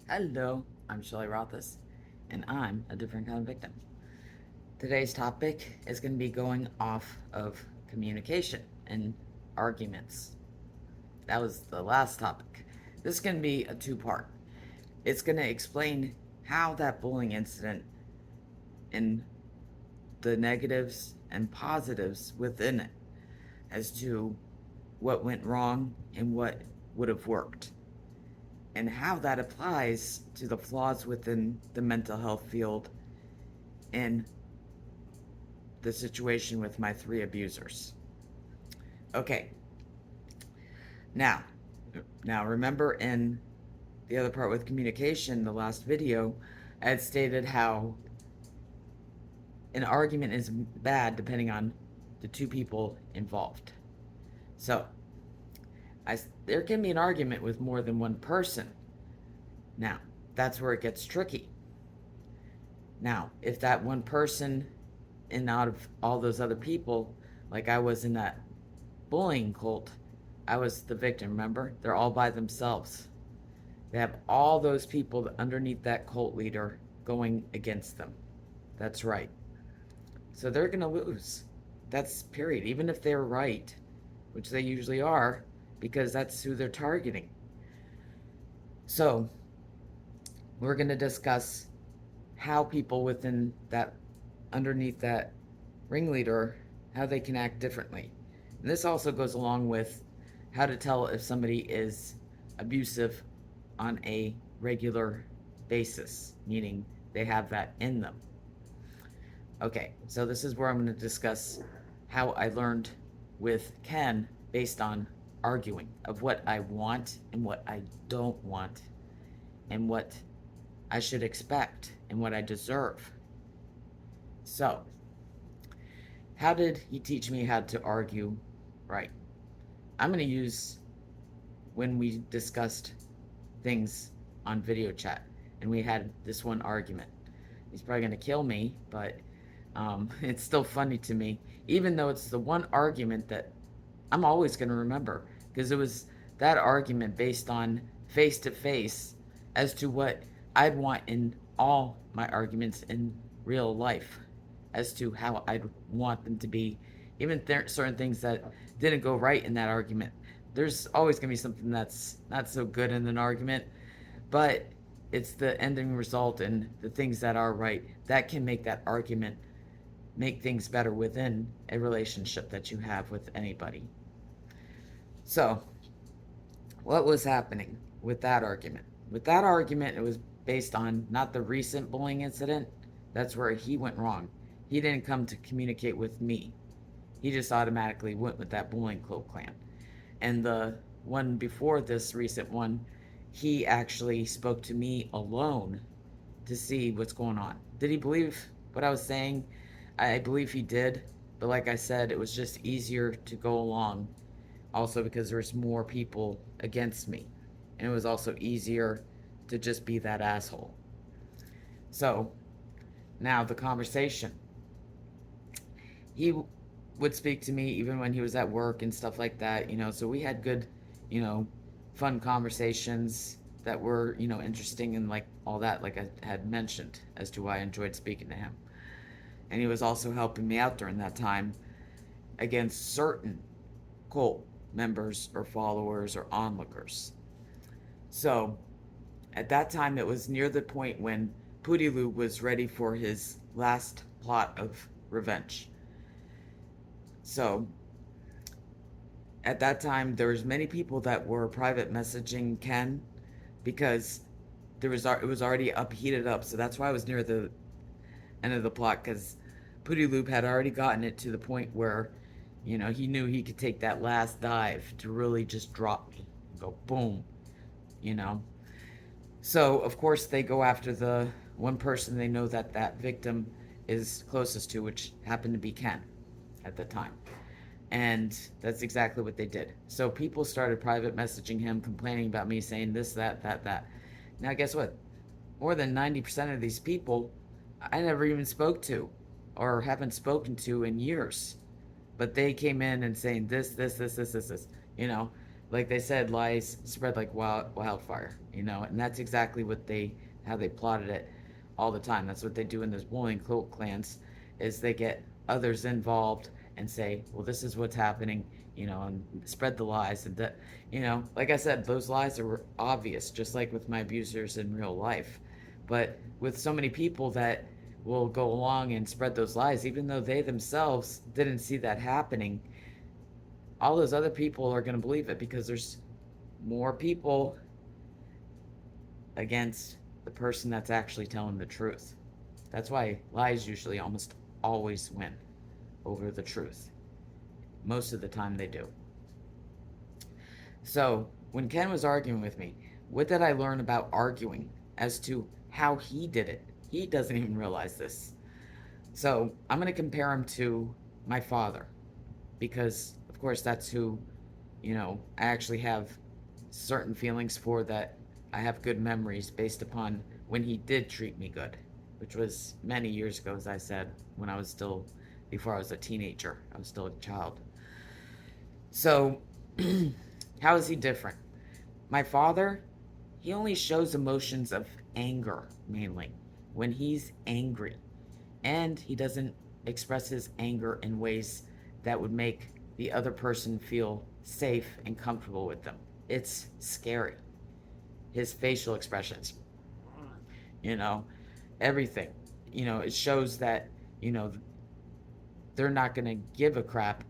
Hello, I'm Shelley Rothus, and I'm a different kind of victim. Today's topic is going to be going off of communication and arguments. That was the last topic. This is going to be a two-part. It's going to explain how that bullying incident and the negatives and positives within it as to what went wrong and what would have worked, and how that applies to the flaws within the mental health field and the situation with my three abusers. Okay, now, now remember in the other part with communication, the last video, I had stated how an argument is bad depending on the two people involved. So, there can be an argument with more than one person. Now, that's where it gets tricky. Now, if that one person and out of all those other people, like I was in that bullying cult, I was the victim, remember? They're all by themselves. They have all those people underneath that cult leader going against them. That's right. So they're going to lose. That's period. Even if they're right, which they usually are, because that's who they're targeting. So we're going to discuss how people within that, underneath that ringleader, how they can act differently. And this also goes along with how to tell if somebody is abusive on a regular basis, meaning they have that in them. Okay, so this is where I'm going to discuss how I learned with Ken based on arguing of what I want and what I don't want and what I should expect and what I deserve. So, how did he teach me how to argue right? I'm going to use when we discussed things on video chat and we had this one argument. He's probably going to kill me, but it's still funny to me, even though it's the one argument that I'm always going to remember because it was that argument based on face to face as to what I'd want in all my arguments in real life, as to how I'd want them to be. Even certain things that didn't go right in that argument, there's always going to be something that's not so good in an argument, but it's the ending result and the things that are right that can make that argument make things better within a relationship that you have with anybody. So, what was happening with that argument? With that argument, it was based on not the recent bullying incident. That's where he went wrong. He didn't come to communicate with me. He just automatically went with that bullying clan. And the one before this recent one, he actually spoke to me alone to see what's going on. Did he believe what I was saying? I believe he did. But like I said, it was just easier to go along. Also, because there was more people against me. And it was also easier to just be that asshole. So, now the conversation. He would speak to me even when he was at work and stuff like that, so we had good, you know, fun conversations that were, interesting and like all that, like I had mentioned, as to why I enjoyed speaking to him. And he was also helping me out during that time against certain cult members or followers or onlookers. So at that time, it was near the point when Putilu was ready for his last plot of revenge. So at that time, there was many people that were private messaging Ken because it was already heated up. So that's why I was near the end of the plot, because Pooty Loop had already gotten it to the point where, he knew he could take that last dive to really just drop me, go boom, you know. So of course they go after the one person they know that that victim is closest to, which happened to be Ken at the time. And that's exactly what they did. So people started private messaging him, complaining about me, saying this, that, that, that. Now, guess what? More than 90% of these people I never even spoke to or haven't spoken to in years. But they came in and saying this, this, this, this, this, this. You know, like they said, lies spread like wildfire, and that's exactly how they plotted it all the time. That's what they do in those bullying cult clans, is they get others involved and say, well, this is what's happening, and spread the lies. And that, like I said, those lies are obvious, just like with my abusers in real life. But with so many people that will go along and spread those lies, even though they themselves didn't see that happening, all those other people are going to believe it because there's more people against the person that's actually telling the truth. That's why lies usually almost always win over the truth. Most of the time they do. So, when Ken was arguing with me, what did I learn about arguing as to how he did it? He doesn't even realize this. So, I'm going to compare him to my father because, of course, that's who, I actually have certain feelings for, that I have good memories based upon when he did treat me good, which was many years ago, as I said, when I was still, before I was a teenager. I was still a child. So, how is he different? My father, he only shows emotions of anger mainly when he's angry. And he doesn't express his anger in ways that would make the other person feel safe and comfortable with them. It's scary. His facial expressions, you know, everything. It shows that, you know, they're not going to give a crap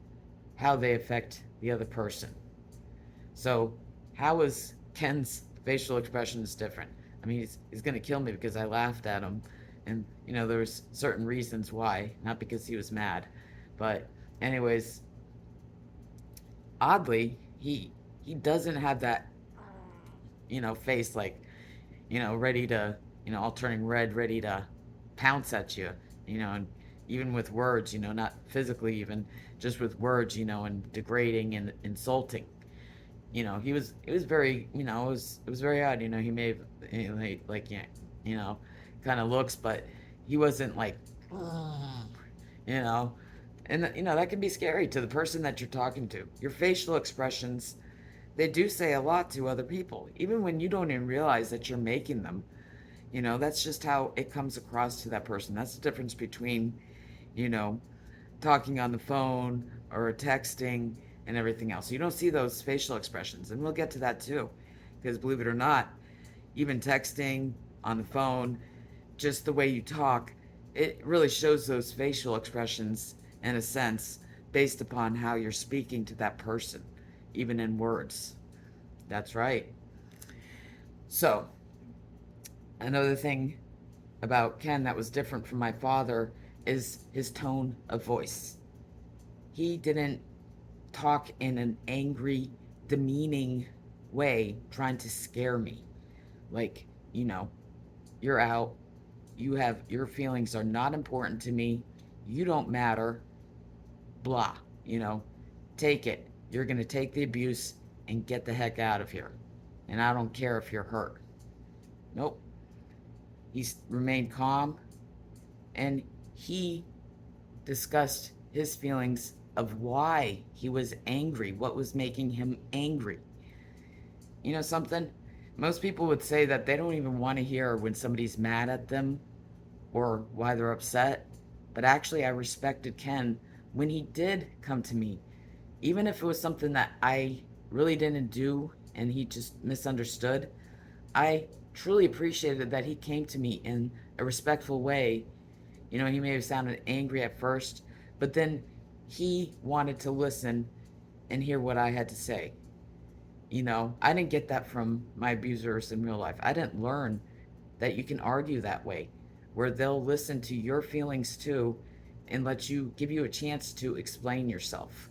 how they affect the other person. So, how is Ken's facial expressions different? I mean, he's going to kill me because I laughed at him. And, there was certain reasons why, not because he was mad. But, anyways, oddly, he doesn't have that, face like, ready to, all turning red, ready to pounce at you, and even with words, not physically even, just with words, and degrading and insulting. He was very, it was very odd. He may have, like, yeah, kind of looks, but he wasn't like, you know, and that can be scary to the person that you're talking to. Your facial expressions, they do say a lot to other people, even when you don't even realize that you're making them. That's just how it comes across to that person. That's the difference between, you know, talking on the phone or texting and everything else. You don't see those facial expressions, and we'll get to that too, because believe it or not, even texting on the phone, just the way you talk, it really shows those facial expressions in a sense based upon how you're speaking to that person, even in words. That's right. So, another thing about Ken that was different from my father is his tone of voice. He didn't talk in an angry, demeaning way, trying to scare me. Like, you're out. Your feelings are not important to me. You don't matter. Blah. Take it. You're going to take the abuse and get the heck out of here. And I don't care if you're hurt. Nope. He remained calm, and he discussed his feelings of why he was angry, what was making him angry. You know something? Most people would say that they don't even want to hear when somebody's mad at them or why they're upset. But actually, I respected Ken when he did come to me, even if it was something that I really didn't do and he just misunderstood. I truly appreciated that he came to me in a respectful way. He may have sounded angry at first, but then he wanted to listen and hear what I had to say. I didn't get that from my abusers in real life. I didn't learn that you can argue that way, where they'll listen to your feelings too and give you a chance to explain yourself.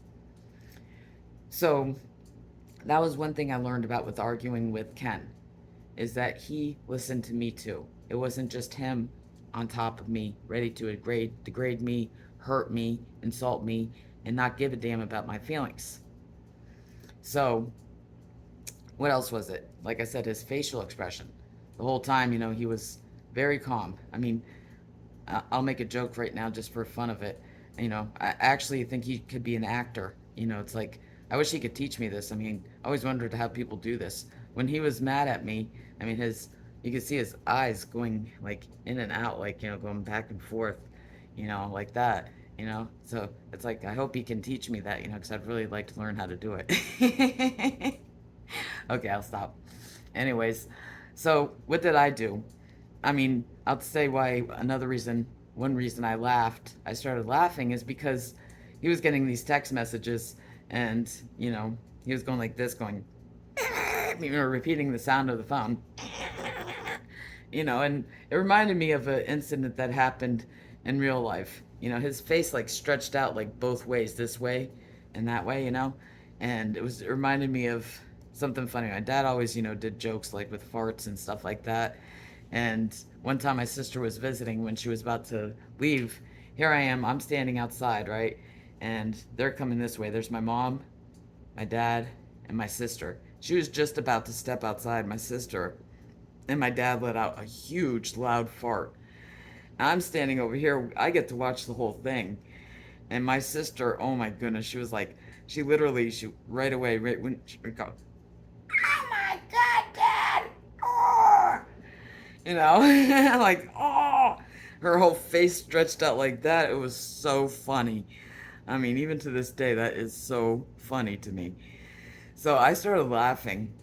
So that was one thing I learned about with arguing with Ken, is that he listened to me too. It wasn't just him on top of me, ready to degrade me, hurt me, insult me, and not give a damn about my feelings. So, what else was it? Like I said, his facial expression. The whole time, he was very calm. I mean, I'll make a joke right now just for fun of it. I actually think he could be an actor. It's like I wish he could teach me this. I mean, I always wondered how people do this. When he was mad at me, I mean, you could see his eyes going like in and out, like, going back and forth, like that, So it's like, I hope he can teach me that, because I'd really like to learn how to do it. Okay, I'll stop. Anyways, so what did I do? I mean, I'll say why one reason I started laughing is because he was getting these text messages and, he was going like this, going, repeating the sound of the phone, and it reminded me of an incident that happened in real life. His face like stretched out like both ways, this way and that way, and it reminded me of something funny. My dad always, did jokes like with farts and stuff like that. And one time my sister was visiting when she was about to leave. Here I am, I'm standing outside, right? And they're coming this way. There's my mom, my dad, and my sister. She was just about to step outside, my sister, and my dad let out a huge, loud fart. I'm standing over here. I get to watch the whole thing. And my sister, oh my goodness, she was like, she right away, right when she would go, oh my God, Dad! Oh! Like, oh! Her whole face stretched out like that. It was so funny. I mean, even to this day, that is so funny to me. So I started laughing.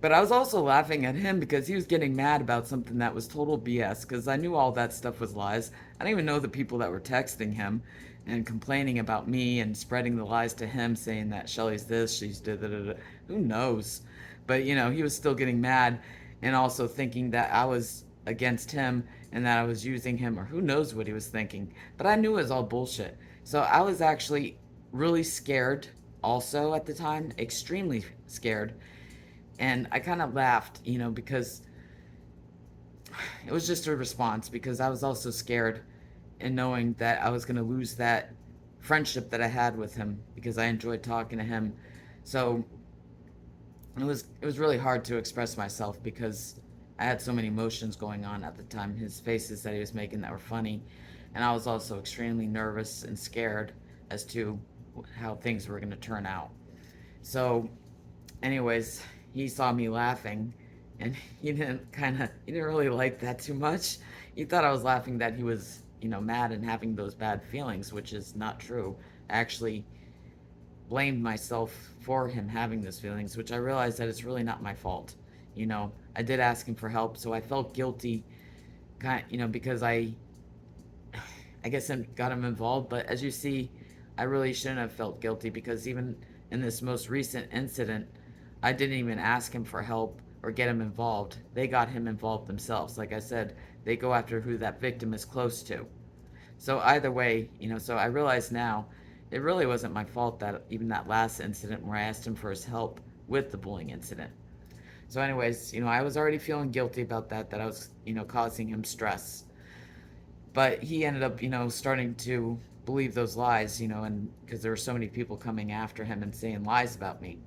But I was also laughing at him because he was getting mad about something that was total BS because I knew all that stuff was lies. I didn't even know the people that were texting him and complaining about me and spreading the lies to him, saying that Shelley's this, she's da da da da. Who knows? But, he was still getting mad and also thinking that I was against him and that I was using him, or who knows what he was thinking. But I knew it was all bullshit. So I was actually really scared also at the time, extremely scared, and I kind of laughed, because it was just a response because I was also scared and knowing that I was going to lose that friendship that I had with him because I enjoyed talking to him. So it was really hard to express myself because I had so many emotions going on at the time. His faces that he was making that were funny, and I was also extremely nervous and scared as to how things were going to turn out. So anyways, he saw me laughing and he didn't really like that too much. He thought I was laughing that he was, mad and having those bad feelings, which is not true. I actually blamed myself for him having those feelings, which I realized that it's really not my fault. I did ask him for help, so I felt guilty, because I guess I got him involved. But as you see, I really shouldn't have felt guilty because even in this most recent incident, I didn't even ask him for help or get him involved. They got him involved themselves. Like I said, they go after who that victim is close to. So either way, so I realize now it really wasn't my fault that even that last incident where I asked him for his help with the bullying incident. So anyways, I was already feeling guilty about that I was, causing him stress. But he ended up, starting to believe those lies, and because there were so many people coming after him and saying lies about me.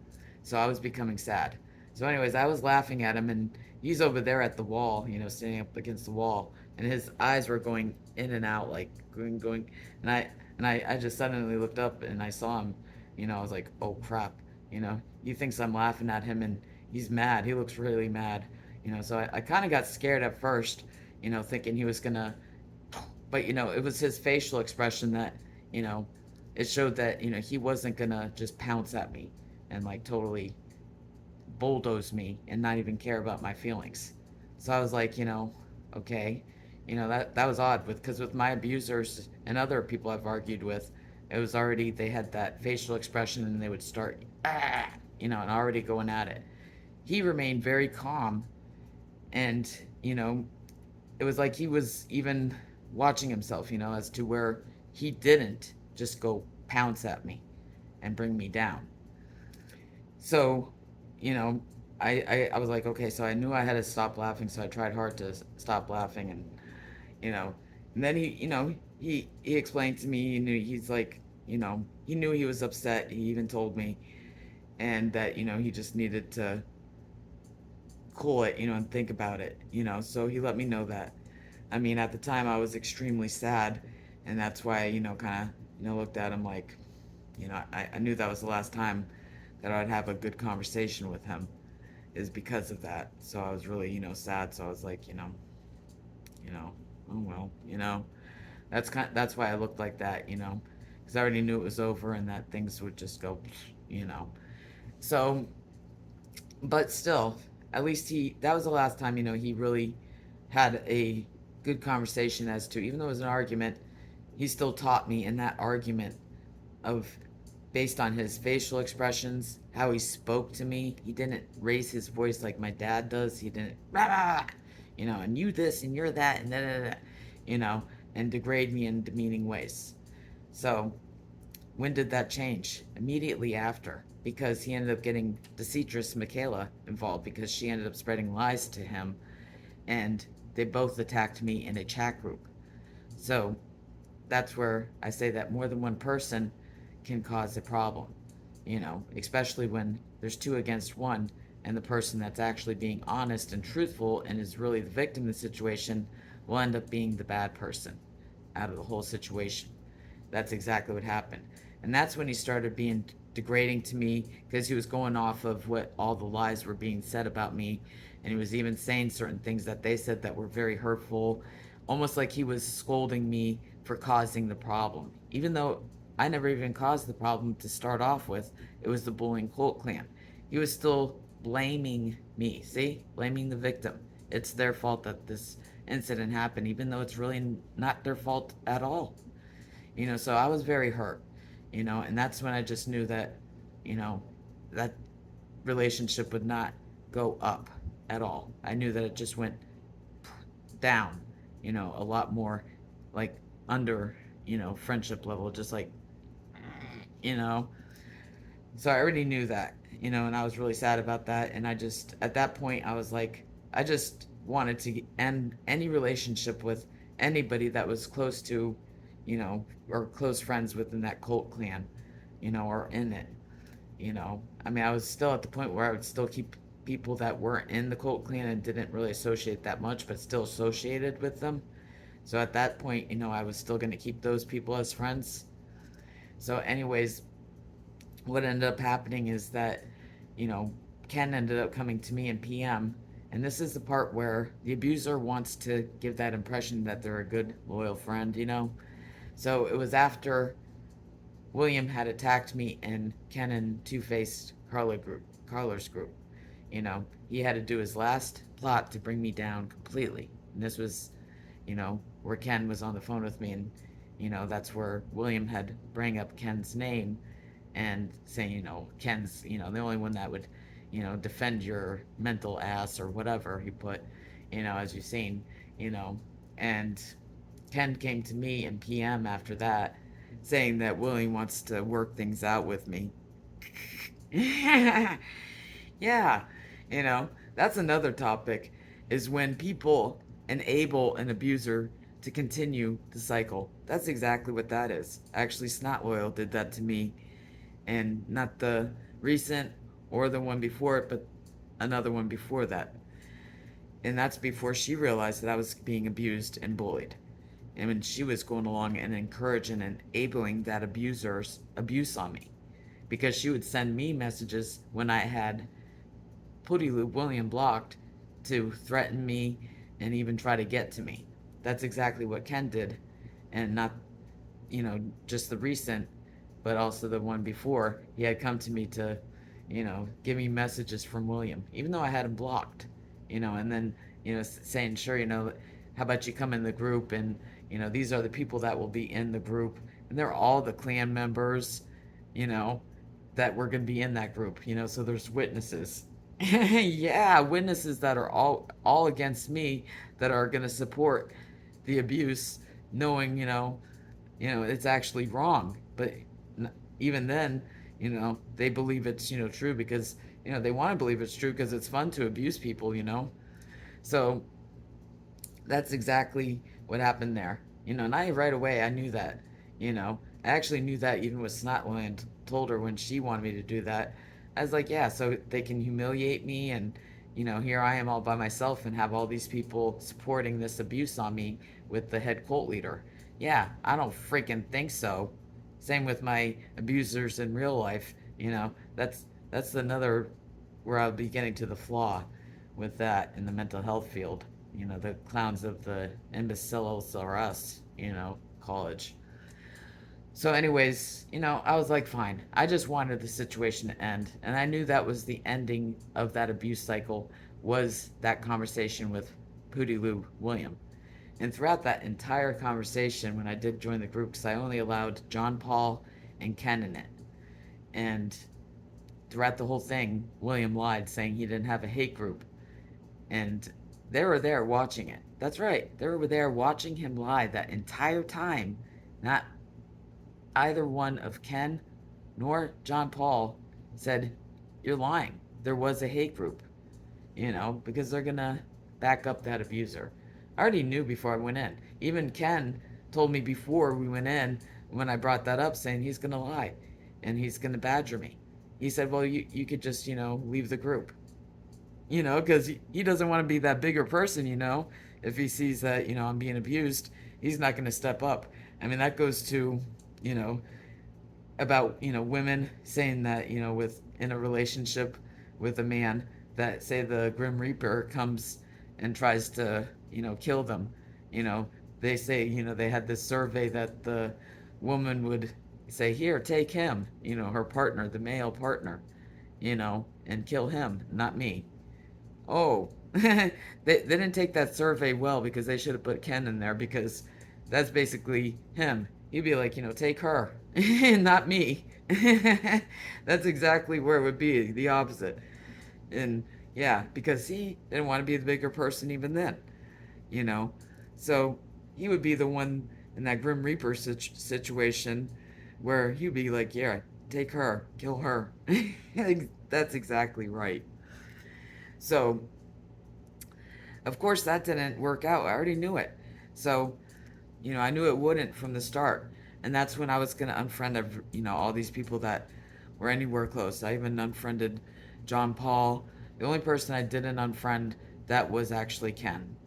So I was becoming sad. So, anyways, I was laughing at him, and he's over there at the wall, standing up against the wall, and his eyes were going in and out, like going, and I just suddenly looked up and I saw him. I was like, oh crap, he thinks I'm laughing at him, and he's mad. He looks really mad, So I kind of got scared at first, thinking he was gonna, but it was his facial expression that, you know, it showed that he wasn't gonna just pounce at me and like totally bulldoze me and not even care about my feelings. So I was like, okay, that was odd because with my abusers and other people I've argued with, it was already they had that facial expression and they would start and already going at it. He remained very calm, and it was like he was even watching himself, as to where he didn't just go pounce at me and bring me down. So, you know, I was like, okay, so I knew I had to stop laughing, so I tried hard to stop laughing, and you know, and then he explained to me, he's like, he knew he was upset. He even told me, and that he just needed to cool it, and think about it, So he let me know that. I mean, at the time, I was extremely sad, and that's why kind of looked at him like, I knew that was the last time that I'd have a good conversation with him is because of that. So I was really, sad. So I was like, you know, oh well, that's why I looked like that, because I already knew it was over and that things would just go, you know. So, but still, at least that was the last time, he really had a good conversation as to, even though it was an argument, he still taught me in that argument of based on his facial expressions, how he spoke to me. He didn't raise his voice like my dad does. He didn't, rah, rah, and you this and you're that and da, da, da, you know, and degrade me in demeaning ways. So when did that change? Immediately after, because he ended up getting Decetress Michaela involved because she ended up spreading lies to him, and they both attacked me in a chat group. So that's where I say that more than one person can cause a problem, especially when there's two against one, and the person that's actually being honest and truthful and is really the victim of the situation will end up being the bad person out of the whole situation. That's exactly what happened. And that's when he started being degrading to me because he was going off of what all the lies were being said about me. And he was even saying certain things that they said that were very hurtful, almost like he was scolding me for causing the problem. Even though I never even caused the problem to start off with, it was the bullying cult clan. He was still blaming me. See? Blaming the victim. It's their fault that this incident happened, even though it's really not their fault at all. So I was very hurt, and that's when I just knew that, that relationship would not go up at all. I knew that it just went down, a lot more like under, friendship level, just like, you know. So I already knew that, and I was really sad about that. And I just, at that point, I was like, I just wanted to end any relationship with anybody that was close to, or close friends within that cult clan, or in it, I mean, I was still at the point where I would still keep people that weren't in the cult clan and didn't really associate that much, but still associated with them. So at that point, I was still going to keep those people as friends. So, anyways, what ended up happening is that, you know, Ken ended up coming to me in PM. And this is the part where the abuser wants to give that impression that they're a good, loyal friend. So it was after William had attacked me in Ken and Two Faced Carla's group. He had to do his last plot to bring me down completely. And this was, where Ken was on the phone with me, and that's where William had bring up Ken's name and saying, Ken's, the only one that would, defend your mental ass or whatever he put, as you've seen, you know, and Ken came to me in PM after that saying that William wants to work things out with me. Yeah, that's another topic, is when people enable an abuser to continue the cycle. That's exactly what that is. Actually, Snot Oil did that to me, and not the recent or the one before it, but another one before that. And that's before she realized that I was being abused and bullied. And when she was going along and encouraging and enabling that abuser's abuse on me, because she would send me messages when I had Putty Loop William blocked to threaten me and even try to get to me. That's exactly what Ken did, and not, just the recent, but also the one before. He had come to me to, give me messages from William, even though I had him blocked, and then, saying, sure, how about you come in the group, and, these are the people that will be in the group, and they're all the clan members, you know, that were going to be in that group, so there's witnesses. Yeah, witnesses that are all against me, that are going to support the abuse, knowing, it's actually wrong. But even then, they believe it's, true, because, they want to believe it's true because it's fun to abuse people. So that's exactly what happened there. And I right away I knew that. I actually knew that even with Snotland told her when she wanted me to do that. I was like, yeah, so they can humiliate me, and here I am all by myself and have all these people supporting this abuse on me with the head cult leader. Yeah, I don't freaking think so. Same with my abusers in real life. That's That's another where I'll be getting to the flaw with that in the mental health field. The clowns of the imbeciles are us, college. So, anyways, I was like, fine. I just wanted the situation to end. And I knew that was the ending of that abuse cycle, was that conversation with Pootie Lou William. And throughout that entire conversation, when I did join the group, because I only allowed John Paul and Ken in it. And throughout the whole thing, William lied, saying he didn't have a hate group. And they were there watching it. That's right. They were there watching him lie that entire time. Not either one of Ken nor John Paul said, "You're lying. There was a hate group," because they're going to back up that abuser. I already knew before I went in. Even Ken told me before we went in, when I brought that up, saying he's going to lie and he's going to badger me. He said, well, you could just, leave the group. Because he doesn't want to be that bigger person, if he sees that, I'm being abused, he's not going to step up. I mean, that goes to, you know, about, women saying that, with in a relationship with a man, that say the Grim Reaper comes and tries to, kill them. You know, they say, they had this survey that the woman would say, here, take him, her partner, the male partner, and kill him, not me. Oh, they didn't take that survey well, because they should have put Ken in there, because that's basically him. He'd be like, take her, not me. That's exactly where it would be, the opposite. And yeah, because he didn't want to be the bigger person even then, you know. So he would be the one in that Grim Reaper situation where he'd be like, yeah, take her, kill her. That's exactly right. So of course, that didn't work out. I already knew it. So, I knew it wouldn't from the start. And that's when I was going to unfriend, all these people that were anywhere close. I even unfriended John Paul. The only person I didn't unfriend, that was actually Ken.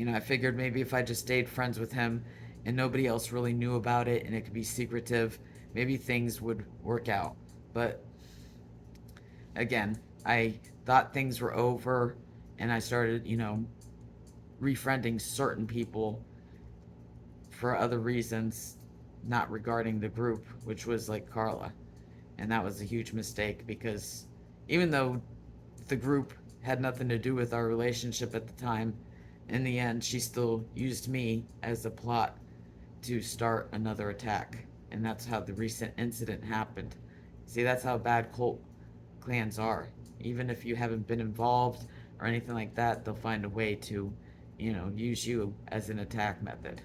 I figured maybe if I just stayed friends with him and nobody else really knew about it and it could be secretive, maybe things would work out. But again, I thought things were over, and I started, refriending certain people for other reasons, not regarding the group, which was like Carla. And that was a huge mistake, because even though the group had nothing to do with our relationship at the time, in the end, she still used me as a plot to start another attack. And that's how the recent incident happened. See, that's how bad cult clans are. Even if you haven't been involved or anything like that, they'll find a way to, use you as an attack method,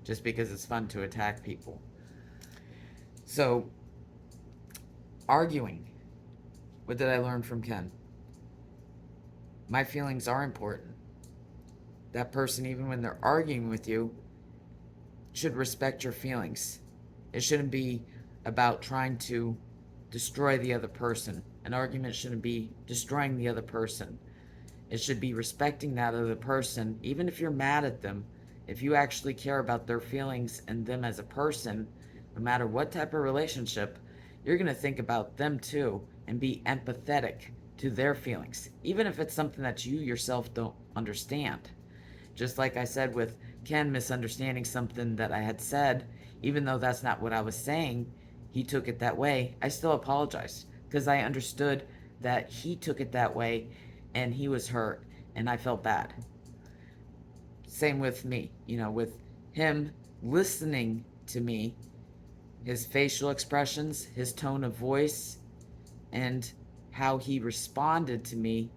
just because it's fun to attack people. So, arguing. What did I learn from Ken? My feelings are important. That person, even when they're arguing with you, should respect your feelings. It shouldn't be about trying to destroy the other person. An argument shouldn't be destroying the other person. It should be respecting that other person, even if you're mad at them. If you actually care about their feelings and them as a person, no matter what type of relationship, you're going to think about them too and be empathetic to their feelings, even if it's something that you yourself don't understand. Just like I said with Ken misunderstanding something that I had said, even though that's not what I was saying, he took it that way. I still apologized, because I understood that he took it that way and he was hurt and I felt bad. Same with me, with him listening to me, his facial expressions, his tone of voice, and how he responded to me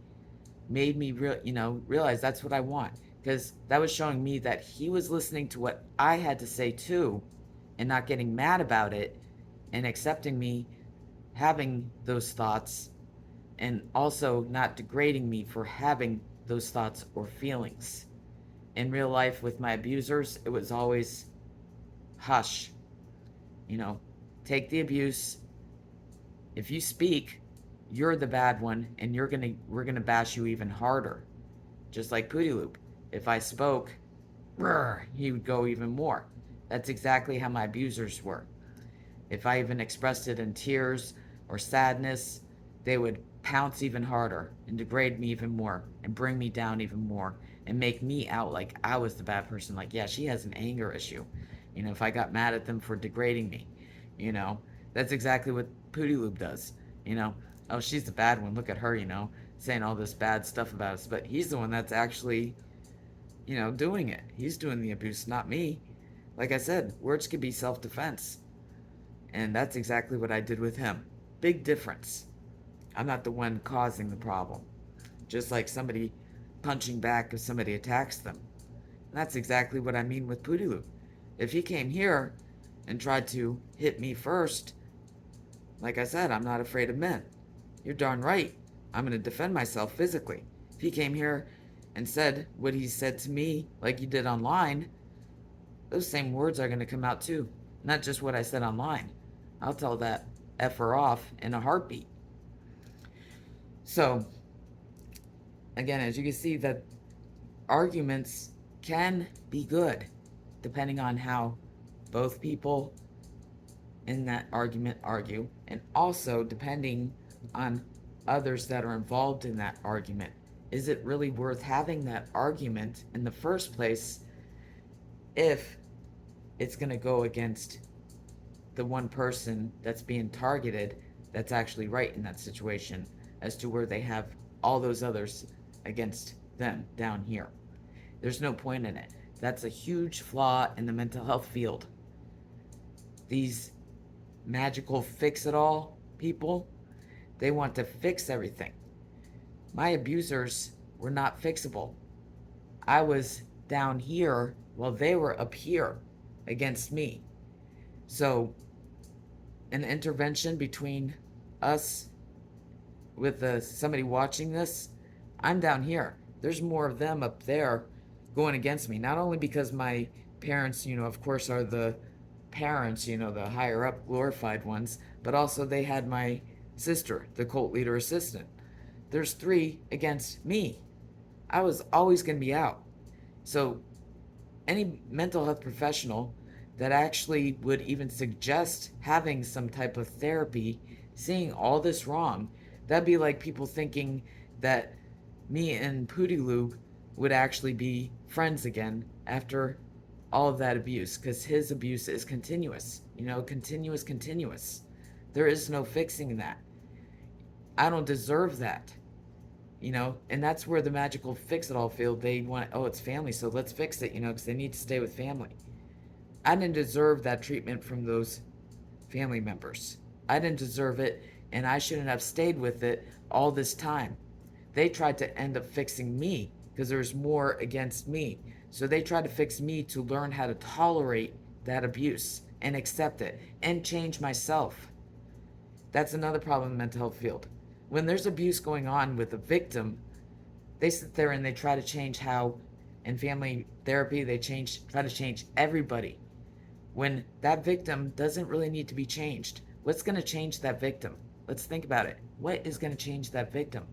made me realize that's what I want, because that was showing me that he was listening to what I had to say too, and not getting mad about it, and accepting me having those thoughts, and also not degrading me for having those thoughts or feelings. In real life with my abusers, it was always hush, take the abuse. If you speak, you're the bad one, and we're gonna bash you even harder. Just like Pootie Loop. If I spoke, he would go even more. That's exactly how my abusers were. If I even expressed it in tears or sadness, they would pounce even harder and degrade me even more and bring me down even more and make me out like I was the bad person. Like, yeah, she has an anger issue. If I got mad at them for degrading me, you know, that's exactly what Pooty Loop does. You know, oh, she's the bad one. Look at her, saying all this bad stuff about us. But he's the one that's actually, doing it. He's doing the abuse, not me. Like I said, words can be self defense. And that's exactly what I did with him. Big difference. I'm not the one causing the problem. Just like somebody punching back if somebody attacks them. And that's exactly what I mean with Poodaloo. If he came here and tried to hit me first, like I said, I'm not afraid of men. You're darn right. I'm going to defend myself physically. If he came here and said what he said to me, like he did online, those same words are going to come out too. Not just what I said online. I'll tell that effer off in a heartbeat. So, again, as you can see, that arguments can be good depending on how both people in that argument argue, and also depending on others that are involved in that argument. Is it really worth having that argument in the first place if it's going to go against the one person that's being targeted that's actually right in that situation, as to where they have all those others against them down here? There's no point in it. That's a huge flaw in the mental health field. These magical fix-it-all people, they want to fix everything. My abusers were not fixable. I was down here while they were up here against me. So, an intervention between us with somebody watching this, I'm down here. There's more of them up there going against me. Not only because my parents, of course, are the parents, the higher up glorified ones, but also they had my sister, the cult leader assistant. There's 3 against me. I was always going to be out. So, any mental health professional that actually would even suggest having some type of therapy, seeing all this wrong, that'd be like people thinking that me and Poodaloo would actually be friends again after all of that abuse, because his abuse is continuous. Continuous. There is no fixing that. I don't deserve that. And that's where the magical fix-it-all field, they want, oh, it's family, so let's fix it, because they need to stay with family. I didn't deserve that treatment from those family members. I didn't deserve it, and I shouldn't have stayed with it all this time. They tried to end up fixing me because there's more against me. So they tried to fix me to learn how to tolerate that abuse and accept it and change myself. That's another problem in the mental health field. When there's abuse going on with a victim, they sit there and they try to change how, in family therapy, they try to change everybody. When that victim doesn't really need to be changed. What's going to change that victim? Let's think about it. What is going to change that victim?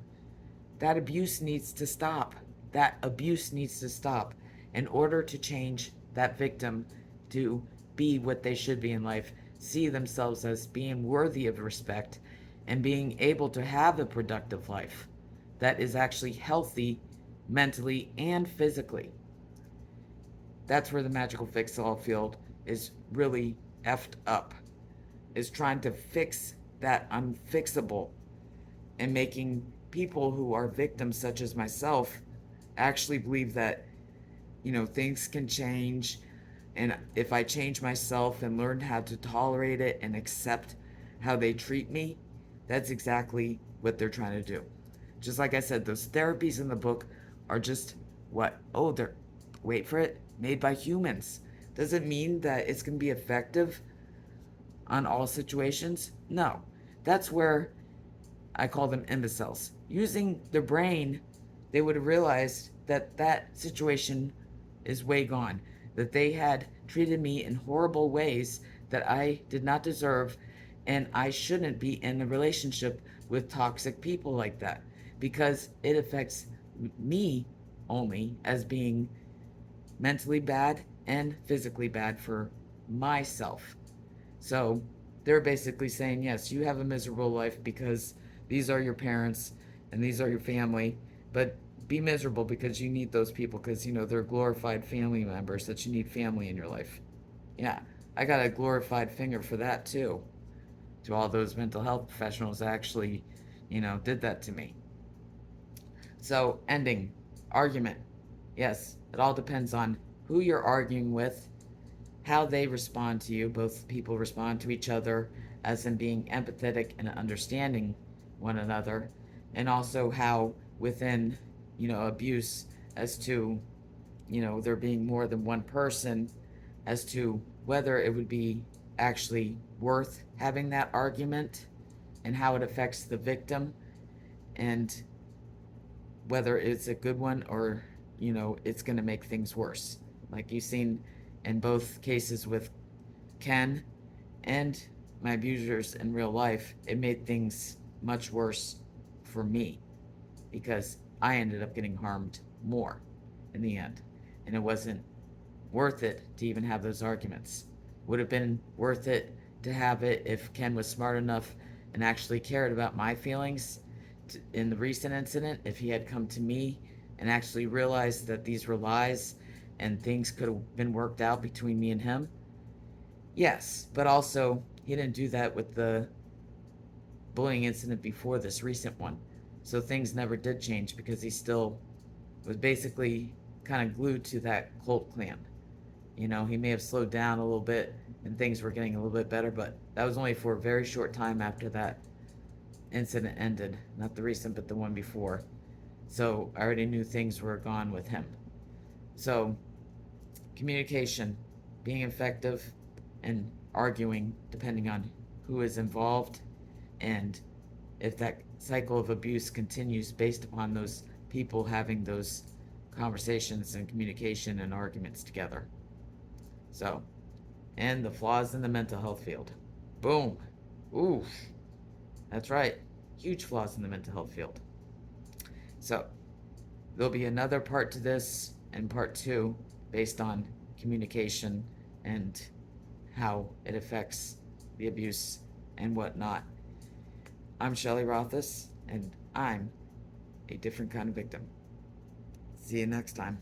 That abuse needs to stop. That abuse needs to stop in order to change that victim to be what they should be in life, see themselves as being worthy of respect, and being able to have a productive life that is actually healthy mentally and physically. That's where the magical fix-all field is really effed up, is trying to fix that unfixable and making people who are victims, such as myself, actually believe that, things can change. And if I change myself and learn how to tolerate it and accept how they treat me, that's exactly what they're trying to do. Just like I said, those therapies in the book are just what? Oh, they're, wait for it, made by humans. Does it mean that it's going to be effective on all situations? No. That's where I call them imbeciles. Using their brain, they would have realized that that situation is way gone, that they had treated me in horrible ways that I did not deserve, and I shouldn't be in a relationship with toxic people like that, because it affects me only as being mentally bad and physically bad for myself. So they're basically saying, yes, you have a miserable life because these are your parents and these are your family, but be miserable because you need those people because, they're glorified family members that you need family in your life. Yeah, I got a glorified finger for that too, to all those mental health professionals that actually, did that to me. So, ending argument. Yes, it all depends on who you're arguing with, how they respond to you. Both people respond to each other, as in being empathetic and understanding one another, and also how within, abuse, as to, there being more than one person, as to whether it would be actually worth having that argument and how it affects the victim, and whether it's a good one or, it's going to make things worse. Like you've seen in both cases with Ken and my abusers in real life, it made things much worse for me because I ended up getting harmed more in the end. And it wasn't worth it to even have those arguments. Would have been worth it to have it if Ken was smart enough and actually cared about my feelings in the recent incident, if he had come to me and actually realized that these were lies and things could have been worked out between me and him. Yes, but also he didn't do that with the bullying incident before this recent one. So things never did change because he still was basically kind of glued to that cult clan. He may have slowed down a little bit and things were getting a little bit better, but that was only for a very short time after that incident ended. Not the recent, but the one before. So I already knew things were gone with him. So communication, being effective, and arguing depending on who is involved, and if that cycle of abuse continues based upon those people having those conversations and communication and arguments together. So, and the flaws in the mental health field. Boom. Ooh, that's right. Huge flaws in the mental health field. So, there'll be another part to this and part two based on communication and how it affects the abuse and whatnot. I'm Shelley Rothus, and I'm a different kind of victim. See you next time.